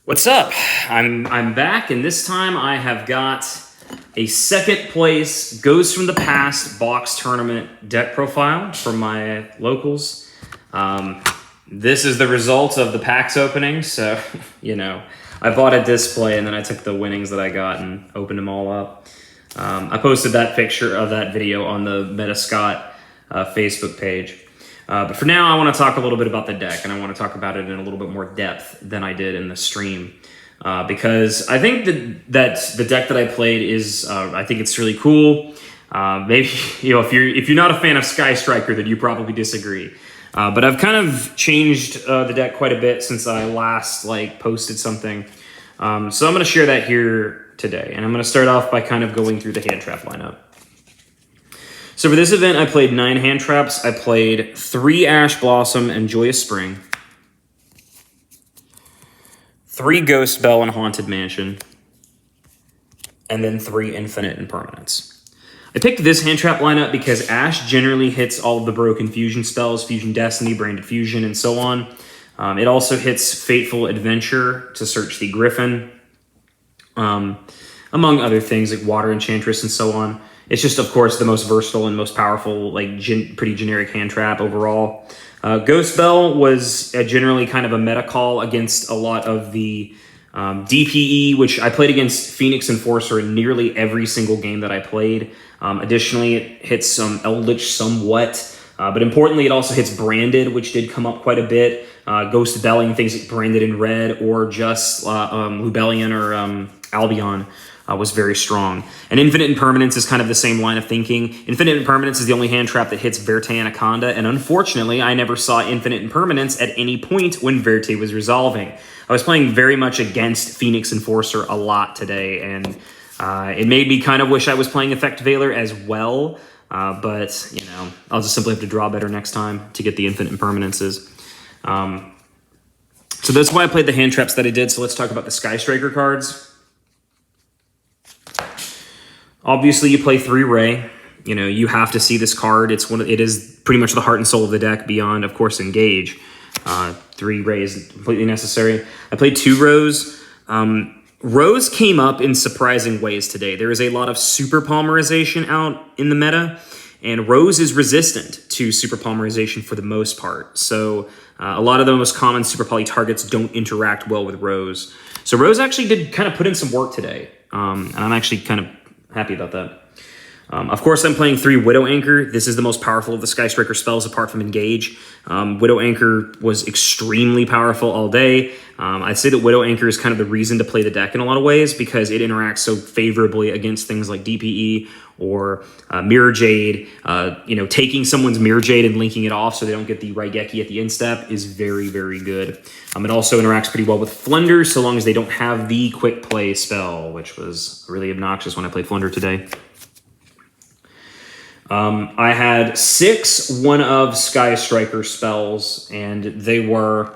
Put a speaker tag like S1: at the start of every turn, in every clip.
S1: What's up? I'm back, and this time I have got a second place Goes from the Past box tournament deck profile from my locals. This is the result of the packs opening, so I bought a display and then I took the winnings that I got and opened them all up. I posted that picture of that video on the Metascott Facebook page. But for now, I want to talk a little bit about the deck, and I want to talk about it in a little bit more depth than I did in the stream. Because I think that the deck that I played is, I think it's really cool. Maybe, if you're not a fan of Sky Striker, then you probably disagree. But I've kind of changed the deck quite a bit since I last posted something. So I'm going to share that here today, and I'm going to start off by kind of going through the hand trap lineup. So for this event, I played 9 hand traps. I played 3 Ash Blossom and Joyous Spring, 3 Ghost Belle and Haunted Mansion, and then 3 Infinite Impermanence. I picked this hand trap lineup because Ash generally hits all of the broken fusion spells, Fusion Destiny, Branded Fusion, and so on. It also hits Fateful Adventure to search the Gryphon, among other things like Water Enchantress and so on. It's just, of course, the most versatile and most powerful, pretty generic hand trap overall. Ghost Belle was generally kind of a meta call against a lot of the DPE, which I played against Phoenix Enforcer in nearly every single game that I played. Additionally, it hits some Eldritch somewhat, but importantly, it also hits Branded, which did come up quite a bit. Ghost Belling, things like Branded in red, or just Lubellion or Albion. Was very strong. And Infinite Impermanence is kind of the same line of thinking. Infinite Impermanence is the only hand trap that hits Verte Anaconda, and unfortunately, I never saw Infinite Impermanence at any point when Verte was resolving. I was playing very much against Phoenix Enforcer a lot today, and it made me kind of wish I was playing Effect Veiler as well, but, I'll just simply have to draw better next time to get the Infinite Impermanences. So that's why I played the hand traps that I did, so let's talk about the Sky Striker cards. Obviously, you play 3 Raye. You have to see this card. It is pretty much the heart and soul of the deck beyond, of course, Engage. 3 Raye is completely necessary. I played 2 Roze. Roze came up in surprising ways today. There is a lot of super polymerization out in the meta, and Roze is resistant to super polymerization for the most part. So a lot of the most common super poly targets don't interact well with Roze. So Roze actually did kind of put in some work today, and I'm actually kind of happy about that. Of course, I'm playing 3 Widow Anchor. This is the most powerful of the Sky Striker spells apart from Engage. Widow Anchor was extremely powerful all day. I'd say that Widow Anchor is kind of the reason to play the deck in a lot of ways because it interacts so favorably against things like DPE or Mirror Jade. Taking someone's Mirror Jade and linking it off so they don't get the Raigeki at the end step is very, very good. It also interacts pretty well with Flunder so long as they don't have the Quick Play spell, which was really obnoxious when I played Flunder today. I had 6 one-of Sky Striker spells, and they were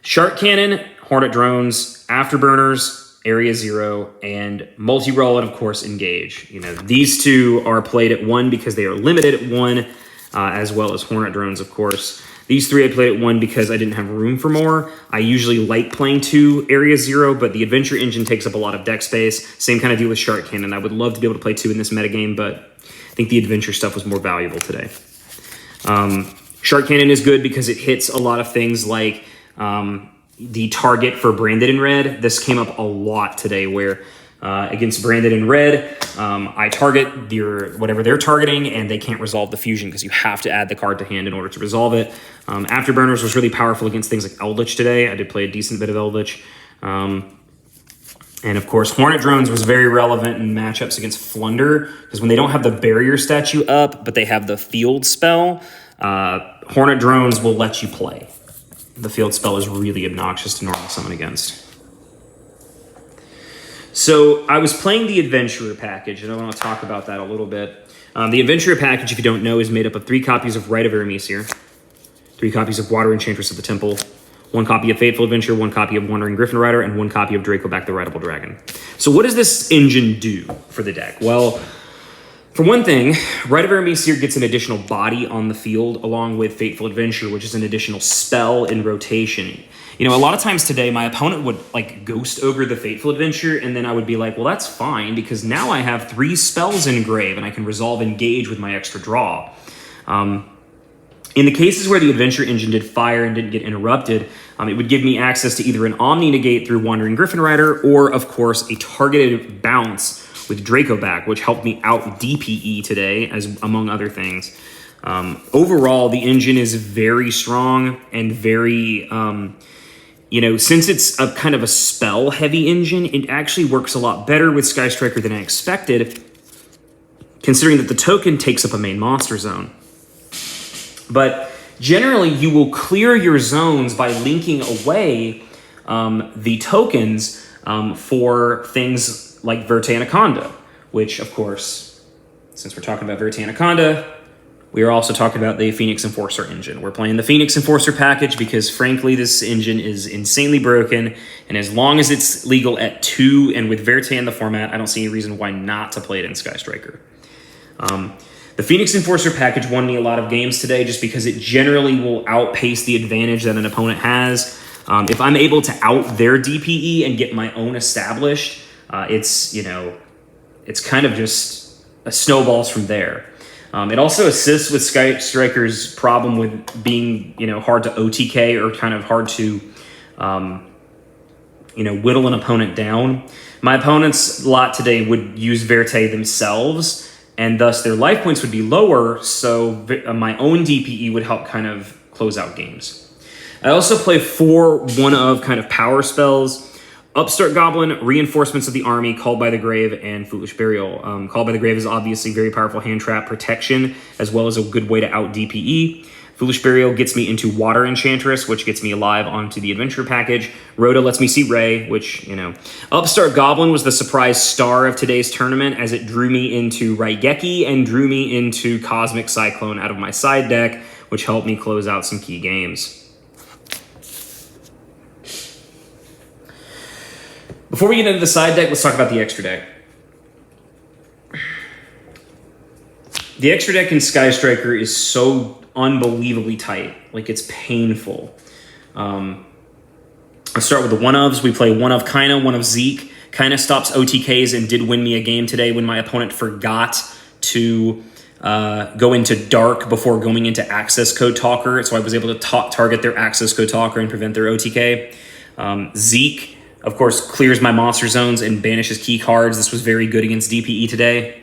S1: Shark Cannon, Hornet Drones, Afterburners, Area 0, and Multirole, and of course Engage. These 2 are played at 1 because they are limited at 1, as well as Hornet Drones, of course. These 3 I played at 1 because I didn't have room for more. I usually like playing 2 Area 0, but the Adventure Engine takes up a lot of deck space. Same kind of deal with Shark Cannon. I would love to be able to play 2 in this metagame, but I think the Adventure stuff was more valuable today. Shark Cannon is good because it hits a lot of things like the target for Branded in red. This came up a lot today where against Branded in red, I target whatever they're targeting and they can't resolve the fusion because you have to add the card to hand in order to resolve it. Afterburners was really powerful against things like Eldritch today. I did play a decent bit of Eldritch. And of course, Hornet Drones was very relevant in matchups against Flunder because when they don't have the barrier statue up, but they have the field spell, Hornet Drones will let you play. The field spell is really obnoxious to normal summon against. So I was playing the Adventurer package, and I want to talk about that a little bit. The Adventurer package, if you don't know, is made up of 3 copies of Rite of Aramesir, 3 copies of Water Enchantress of the Temple, 1 copy of Fateful Adventure, 1 copy of Wandering Gryphon Rider, and 1 copy of Dracoback the Rideable Dragon. So what does this engine do for the deck? Well, For one thing, Rite of Aramesir gets an additional body on the field along with Fateful Adventure, which is an additional spell in rotation. You know, a lot of times today, my opponent would like Ghost Ogre the Fateful Adventure, and then I would be like, well, that's fine because now I have 3 spells in grave and I can resolve Engage with my extra draw. In the cases where the Adventure engine did fire and didn't get interrupted, it would give me access to either an Omni Negate through Wandering Gryphon Rider or, of course, a targeted bounce with Dracoback, which helped me out DPE today, as among other things. Overall, the engine is very strong and very, you know, since it's a kind of a spell-heavy engine, it actually works a lot better with Sky Striker than I expected, considering that the token takes up a main monster zone. But generally, you will clear your zones by linking away the tokens for things like Verte Anaconda, which, of course, since we're talking about Verte Anaconda, we are also talking about the Phoenix Enforcer engine. We're playing the Phoenix Enforcer package because, frankly, this engine is insanely broken, and as long as it's legal at 2 and with Verte in the format, I don't see any reason why not to play it in Sky Striker. The Phoenix Enforcer package won me a lot of games today just because it generally will outpace the advantage that an opponent has. If I'm able to out their DPE and get my own established, it's, you know, it's kind of just a snowballs from there. It also assists with Sky Striker's problem with being, you know, hard to OTK or kind of hard to, you know, whittle an opponent down. My opponent's lot today would use Verte themselves, and thus their life points would be lower, so my own DPE would help kind of close out games. I also play 4 one-of kind of power spells. Upstart Goblin, Reinforcements of the Army, Called by the Grave, and Foolish Burial. Called by the Grave is obviously very powerful hand trap protection, as well as a good way to out DPE. Foolish Burial gets me into Water Enchantress, which gets me alive onto the Adventure package. Rhoda lets me see Raye, which, you know. Upstart Goblin was the surprise star of today's tournament, as it drew me into Raigeki and drew me into Cosmic Cyclone out of my side deck, which helped me close out some key games. Before we get into the side deck, let's talk about the extra deck. The extra deck in Sky Striker is so unbelievably tight. Like, it's painful. Let's start with the one-ofs. We play one of Kaina, one of Zeke. Kaina stops OTKs and did win me a game today when my opponent forgot to go into Dark before going into Access Code Talker. So I was able to target their Access Code Talker and prevent their OTK. Zeke, of course, clears my monster zones and banishes key cards. This was very good against DPE today.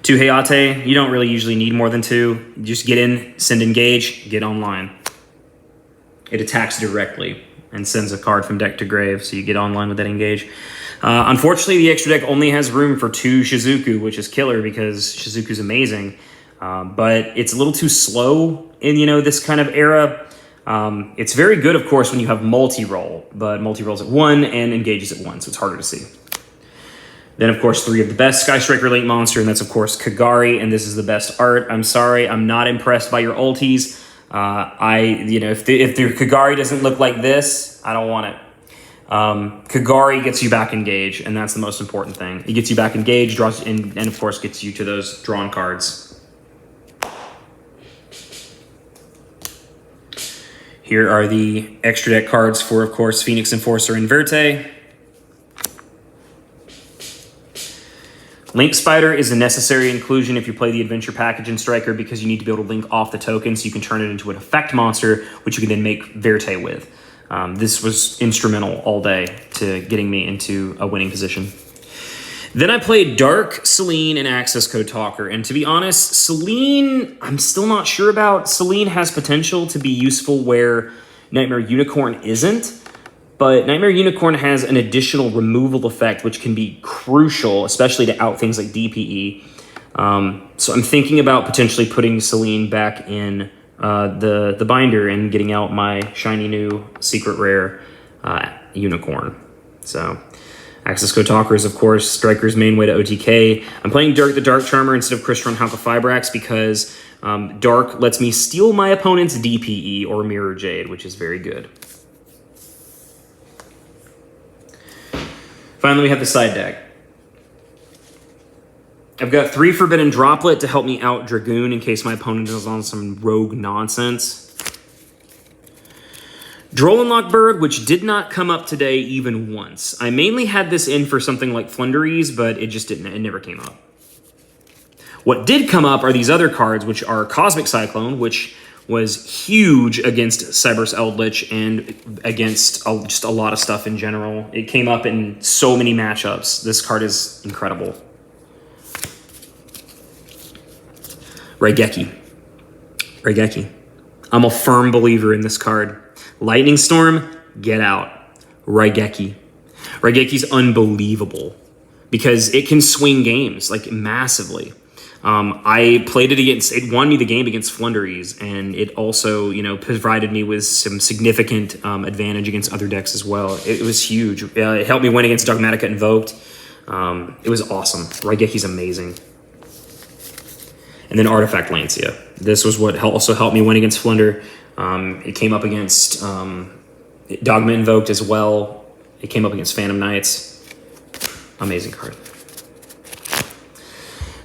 S1: 2 Hayate, you don't really usually need more than 2. You just get in, send Engage, get online. It attacks directly and sends a card from deck to grave, so you get online with that Engage. Unfortunately, the extra deck only has room for 2 Shizuku, which is killer because Shizuku's amazing. But it's a little too slow in, you know, this kind of era. It's very good, of course, when you have Multirole, but Multirole's at 1 and Engages at 1, so it's harder to see. Then, of course, 3 of the best Sky Striker late monster, and that's, of course, Kagari, and this is the best art. I'm sorry, I'm not impressed by your ultis. You know, if the Kagari doesn't look like this, I don't want it. Kagari gets you back Engage, and that's the most important thing. It gets you back Engage, draws, and of course, gets you to those drawn cards. Here are the extra deck cards for, of course, Phoenix Enforcer and Verte. Link Spider is a necessary inclusion if you play the Adventure package in Striker because you need to be able to link off the token so you can turn it into an effect monster, which you can then make Verte with. This was instrumental all day to getting me into a winning position. Then I played Dark, Selene, and Access Code Talker. And to be honest, Selene, I'm still not sure about. Selene has potential to be useful where Nightmare Unicorn isn't. But Nightmare Unicorn has an additional removal effect, which can be crucial, especially to out things like DPE. So I'm thinking about potentially putting Selene back in the binder and getting out my shiny new secret rare Unicorn. So Access Code Talker is, of course, Striker's main way to OTK. I'm playing Dirk the Dark Charmer instead of Crystron Halka Fibrax because Dark lets me steal my opponent's DPE or Mirror Jade, which is very good. Finally, we have the side deck. I've got 3 Forbidden Droplet to help me out Dragoon in case my opponent is on some rogue nonsense. Droll Bird, which did not come up today even once. I mainly had this in for something like Flunderies, but it just didn't. It never came up. What did come up are these other cards, which are Cosmic Cyclone, which was huge against Cyberse Eldritch and against just a lot of stuff in general. It came up in so many matchups. This card is incredible. Raigeki. I'm a firm believer in this card. Lightning Storm, get out. Raigeki. Raigeki's unbelievable because it can swing games like massively. I played it against, it won me the game against Flunderies, and it also, you know, provided me with some significant advantage against other decks as well. It was huge. It helped me win against Dogmatica Invoked. It was awesome. Raigeki's amazing. And then Artifact Lancea. This was what also helped me win against Flunder. It came up against Dogma Invoked as well. It came up against Phantom Knights. Amazing card.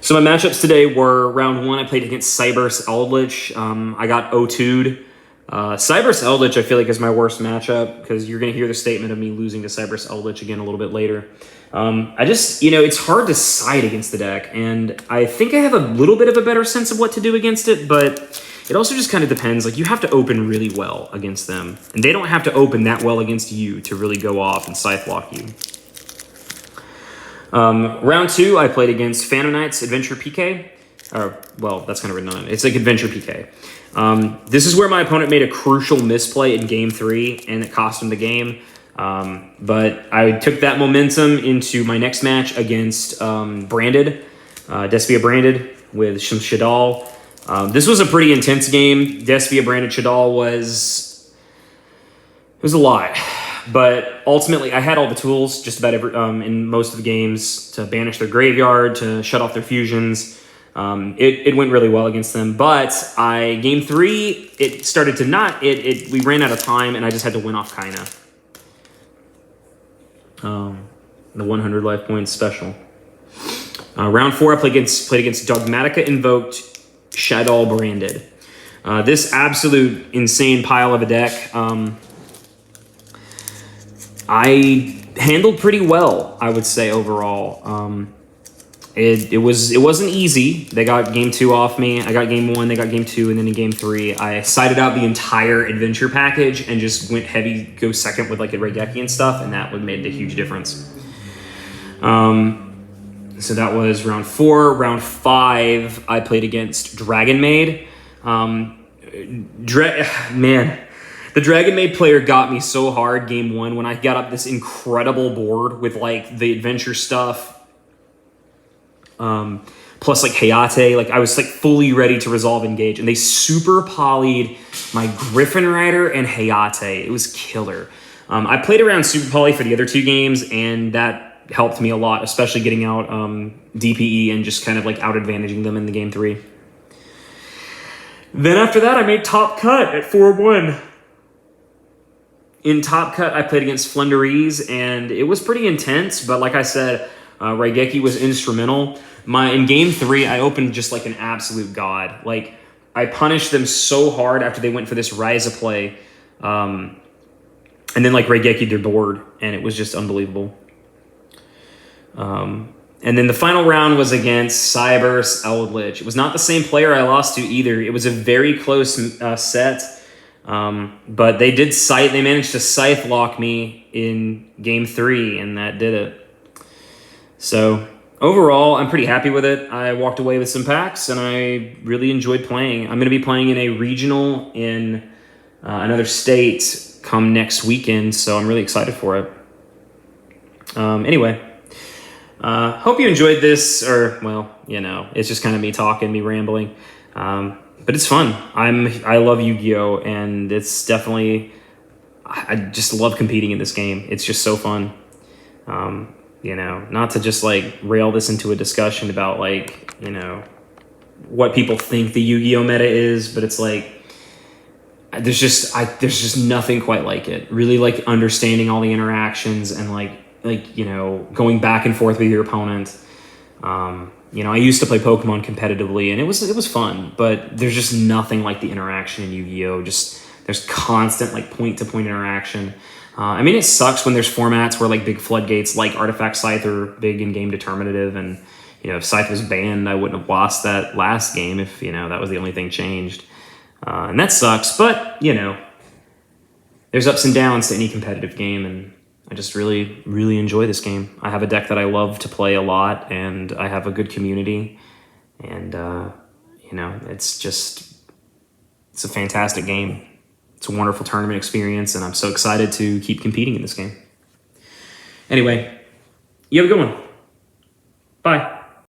S1: So my matchups today were round 1. I played against Cyberse Eldritch. I got 0-2'd. Cyberse Eldritch I feel like is my worst matchup because you're going to hear the statement of me losing to Cyberse Eldritch again a little bit later. I just, you know, it's hard to side against the deck, and I think I have a little bit of a better sense of what to do against it, but it also just kind of depends. Like, you have to open really well against them, and they don't have to open that well against you to really go off and scythe block you. Round 2, I played against Phantom Knights Adventure PK. Well, that's kind of written on it. It's like Adventure PK. This is where my opponent made a crucial misplay in Game 3, and it cost him the game. But I took that momentum into my next match against Branded, Despia Branded with Shadal. This was a pretty intense game. Despia Branded Shadal was a lot. But ultimately, I had all the tools just about in most of the games to banish their graveyard, to shut off their fusions. It went really well against them. But game 3, it started to not. We ran out of time, and I just had to win off Kaina. The 100 life points special. Round 4, I played against Dogmatica Invoked, Shadal Branded. This absolute insane pile of a deck. I handled pretty well, I would say, overall. It wasn't easy. They got game 2 off me. I got game 1, they got game 2, and then in game 3, I sided out the entire adventure package and just went heavy, go second with like a Raigeki and stuff, and that would made a huge difference. So that was round 4. Round 5, I played against Dragon Maid. The Dragon Maid player got me so hard game 1 when I got up this incredible board with like the adventure stuff. Plus like Hayate, like I was like fully ready to resolve engage, and they super polyed my Gryphon Rider and Hayate. It was killer. I played around super poly for the other 2 games, and that helped me a lot, especially getting out DPE and just kind of like out advantaging them in the game 3. Then after that, I made top cut at 4-1. In top cut, I played against Flunderies, and it was pretty intense, but like I said, Raigeki was instrumental. In game 3, I opened just like an absolute god. Like, I punished them so hard after they went for this Ryza play, and then like Raigeki their board, and it was just unbelievable. And then the final round was against Cyberse Eldritch. It was not the same player I lost to either. It was a very close set, but they managed to scythe lock me in game 3, and that did it. So overall, I'm pretty happy with it. I walked away with some packs, and I really enjoyed playing. I'm going to be playing in a regional in another state come next weekend, so I'm really excited for it. Anyway, hope you enjoyed this, or, well, you know, it's just kind of me talking, me rambling. But it's fun. I love Yu-Gi-Oh! And it's definitely, I just love competing in this game. It's just so fun. You know, not to just like rail this into a discussion about like, you know, what people think the Yu-Gi-Oh! Meta is, but it's like, there's just nothing quite like it. Really like understanding all the interactions and like, you know, going back and forth with your opponent. You know, I used to play Pokemon competitively, and it was fun, but there's just nothing like the interaction in Yu-Gi-Oh! Just there's constant like point-to-point interaction. I mean, it sucks when there's formats where like big floodgates like Artifact Scythe are big in game determinative, and you know, if Scythe was banned, I wouldn't have lost that last game if, you know, that was the only thing changed. And that sucks, but, you know, there's ups and downs to any competitive game, and I just really, really enjoy this game. I have a deck that I love to play a lot, and I have a good community, and, you know, it's a fantastic game. It's a wonderful tournament experience, and I'm so excited to keep competing in this game. Anyway, you have a good one. Bye.